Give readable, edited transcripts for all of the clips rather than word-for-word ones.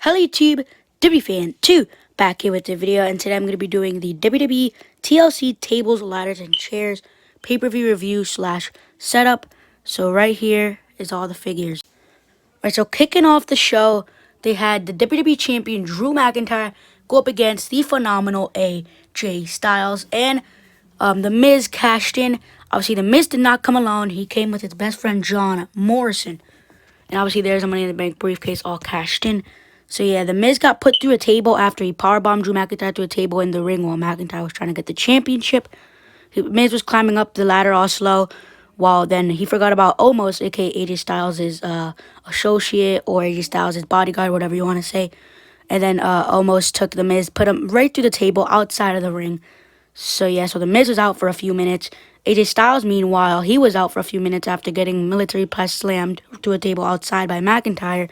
Hello YouTube, WFan2 back here with the video, and today I'm going to be doing the WWE TLC tables, ladders, and chairs pay-per-view review slash setup. So right here is all the figures. Alright, so kicking off the show, they had the WWE Champion Drew McIntyre go up against the phenomenal AJ Styles, and The Miz cashed in. Obviously, The Miz did not come alone. He came with his best friend John Morrison. And obviously, there's a Money in the Bank briefcase all cashed in. So yeah, The Miz got put through a table after he powerbombed Drew McIntyre through a table in the ring while McIntyre was trying to get the championship. Miz was climbing up the ladder all slow, while then he forgot about Omos, aka AJ Styles' associate or AJ Styles' bodyguard, whatever you want to say. And then Omos took The Miz, put him right through the table outside of the ring. So yeah, so The Miz was out for a few minutes. AJ Styles, meanwhile, he was out for a few minutes after getting military press slammed to a table outside by McIntyre.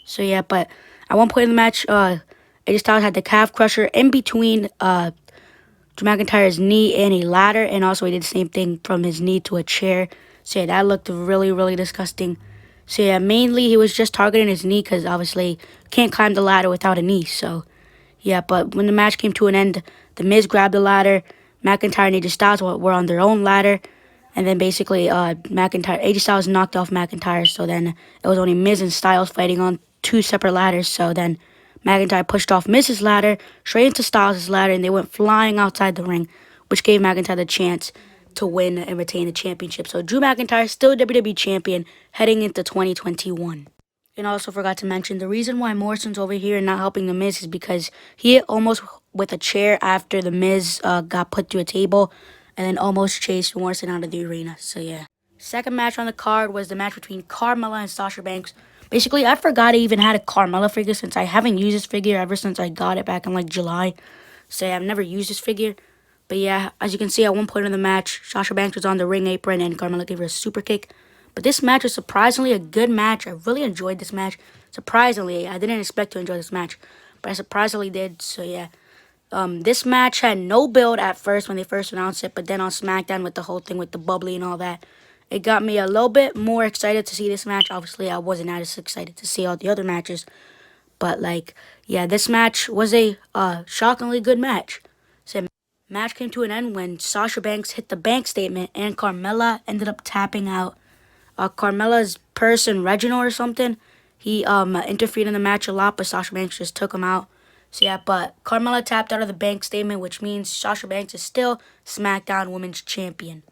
So yeah, but at one point in the match, AJ Styles had the calf crusher in between Drew McIntyre's knee and a ladder, and also he did the same thing from his knee to a chair. So yeah, that looked really, really disgusting. So yeah, mainly he was just targeting his knee because obviously can't climb the ladder without a knee. So yeah, but when the match came to an end, The Miz grabbed the ladder. McIntyre and AJ Styles were on their own ladder. And then basically AJ Styles knocked off McIntyre. So then it was only Miz and Styles fighting on two separate ladders. So then McIntyre pushed off Miz's ladder straight into Styles' ladder, and they went flying outside the ring, which gave McIntyre the chance to win and retain the championship. So Drew McIntyre is still WWE Champion heading into 2021. And also forgot to mention, the reason why Morrison's over here and not helping The Miz is because he hit almost with a chair after The Miz got put through a table and then almost chased Morrison out of the arena. So yeah. Second match on the card was the match between Carmella and Sasha Banks. Basically, I forgot I even had a Carmella figure since I haven't used this figure ever since I got it back in like July. So yeah, I've never used this figure. But yeah, as you can see, at one point in the match, Sasha Banks was on the ring apron and Carmella gave her a super kick. But this match was surprisingly a good match. I really enjoyed this match. Surprisingly, I didn't expect to enjoy this match, but I surprisingly did. So yeah, this match had no build at first when they first announced it, but then on SmackDown with the whole thing with the bubbly and all that, it got me a little bit more excited to see this match. Obviously, I wasn't as excited to see all the other matches, but like, yeah, this match was a shockingly good match. So match came to an end when Sasha Banks hit the bank statement and Carmella ended up tapping out. Carmella's person, Reginald or something, he interfered in the match a lot, but Sasha Banks just took him out. So yeah, but Carmella tapped out of the bank statement, which means Sasha Banks is still SmackDown Women's Champion.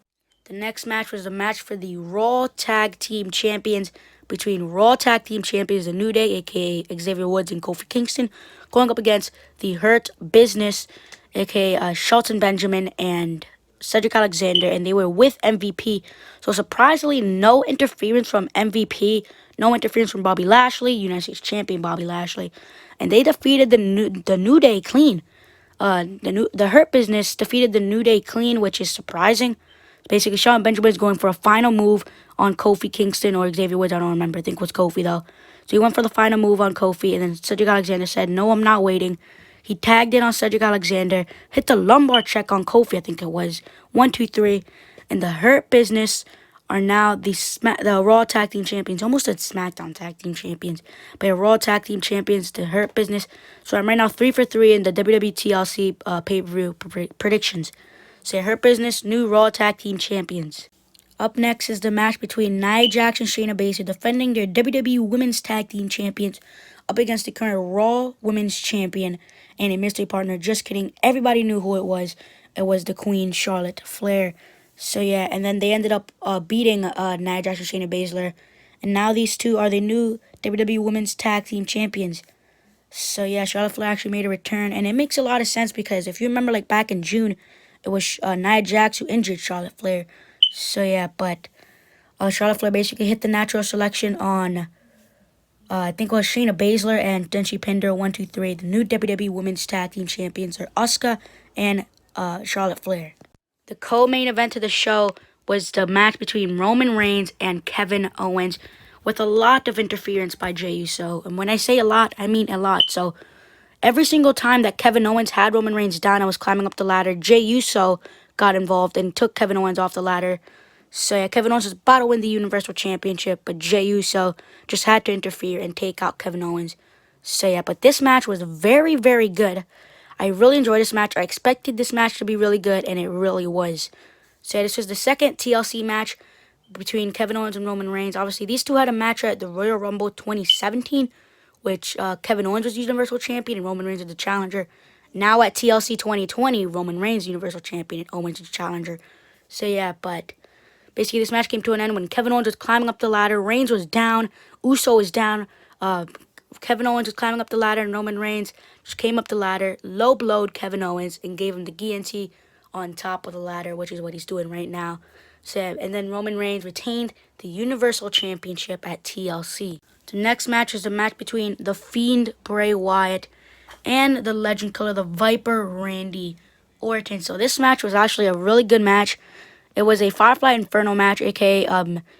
The next match was a match for the Raw Tag Team Champions between Raw Tag Team Champions The New Day, aka Xavier Woods and Kofi Kingston, going up against the Hurt Business, aka Shelton Benjamin and Cedric Alexander, and they were with MVP. So surprisingly, no interference from MVP, no interference from Bobby Lashley, United States Champion Bobby Lashley, and they defeated the New Day clean. The Hurt Business defeated the New Day clean, which is surprising. Basically, Shelton Benjamin is going for a final move on Kofi Kingston or Xavier Woods. I don't remember. I think it was Kofi though. So he went for the final move on Kofi, and then Cedric Alexander said, "No, I'm not waiting." He tagged in on Cedric Alexander, hit the lumbar check on Kofi, I think it was. 1, 2, 3. And the Hurt Business are now the Raw Tag Team Champions. Almost said SmackDown Tag Team Champions. But Raw Tag Team Champions, the Hurt Business. So I'm right now 3 for 3 in the WWE TLC pay-per-view predictions. So Hurt Business, new Raw Tag Team Champions. Up next is the match between Nia Jax and Shayna Baszler defending their WWE Women's Tag Team Champions up against the current Raw Women's Champion and a mystery partner. Just kidding. Everybody knew who it was. It was the Queen, Charlotte Flair. So yeah, and then they ended up beating Nia Jax and Shayna Baszler. And now these two are the new WWE Women's Tag Team Champions. So yeah, Charlotte Flair actually made a return. And it makes a lot of sense because if you remember like back in June, it was Nia Jax who injured Charlotte Flair. So yeah, but Charlotte Flair basically hit the natural selection on, I think it was Shayna Baszler, and then she pinned her 1, 2, 3. The new WWE Women's Tag Team Champions are Asuka and Charlotte Flair. The co-main event of the show was the match between Roman Reigns and Kevin Owens with a lot of interference by Jey Uso. And when I say a lot, I mean a lot. So every single time that Kevin Owens had Roman Reigns down and was climbing up the ladder, Jey Uso got involved and took Kevin Owens off the ladder. So yeah, Kevin Owens was about to win the Universal Championship, but Jey Uso just had to interfere and take out Kevin Owens. So yeah, but this match was very, very good. I really enjoyed this match. I expected this match to be really good, and it really was. So yeah, this was the second TLC match between Kevin Owens and Roman Reigns. Obviously, these two had a match at the Royal Rumble 2017, which Kevin Owens was Universal Champion and Roman Reigns was the challenger. Now at TLC 2020, Roman Reigns Universal Champion and Owens is the challenger. So yeah, but basically this match came to an end when Kevin Owens was climbing up the ladder. Reigns was down. Uso was down. Kevin Owens was climbing up the ladder, and Roman Reigns just came up the ladder, low blowed Kevin Owens, and gave him the guillotine on top of the ladder, which is what he's doing right now. So, and then Roman Reigns retained the Universal Championship at TLC. The next match is the match between The Fiend, Bray Wyatt, and the Legend Killer, the Viper, Randy Orton. So this match was actually a really good match. It was a Firefly Inferno match, aka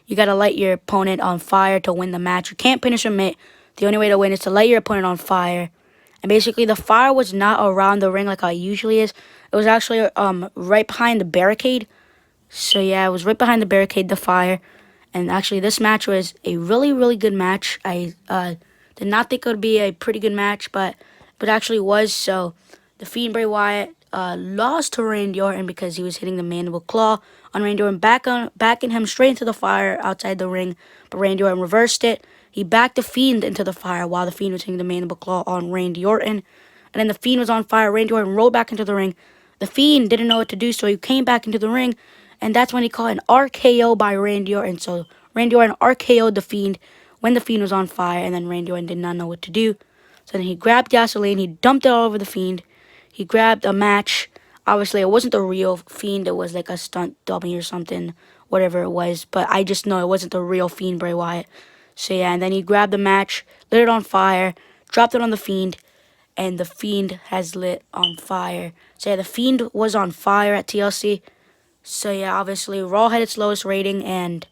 you gotta light your opponent on fire to win the match. You can't finish him. The only way to win is to light your opponent on fire. And basically the fire was not around the ring like how it usually is. It was actually right behind the barricade. So yeah, it was right behind the barricade, the fire. And actually this match was a really, really good match. I did not think it would be a pretty good match, but it actually was. So the Fiend Bray Wyatt lost to Randy Orton because he was hitting the mandible claw on Randy Orton, backing him straight into the fire outside the ring. But Randy Orton reversed it. He backed the Fiend into the fire while the Fiend was hitting the mandible claw on Randy Orton. And then the Fiend was on fire. Randy Orton rolled back into the ring. The Fiend didn't know what to do, so he came back into the ring. And that's when he caught an RKO by Randy Orton. So Randy Orton RKO'd the Fiend when the Fiend was on fire. And then Randy Orton did not know what to do. So then he grabbed gasoline. He dumped it all over the Fiend. He grabbed a match. Obviously, it wasn't the real Fiend. It was like a stunt dummy or something, whatever it was. But I just know it wasn't the real Fiend Bray Wyatt. So yeah, and then he grabbed the match, lit it on fire, dropped it on the Fiend, and the Fiend has lit on fire. So yeah, the Fiend was on fire at TLC. So yeah, obviously Raw had its lowest rating, and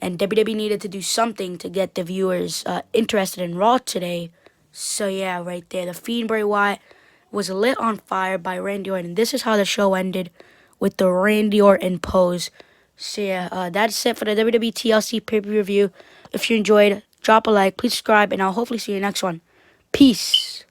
WWE needed to do something to get the viewers interested in Raw today. So yeah, right there, the Fiend Bray Wyatt was lit on fire by Randy Orton. This is how the show ended, with the Randy Orton pose. So yeah, that's it for the WWE TLC pay-per-view review. If you enjoyed, drop a like, please subscribe, and I'll hopefully see you next one. Peace.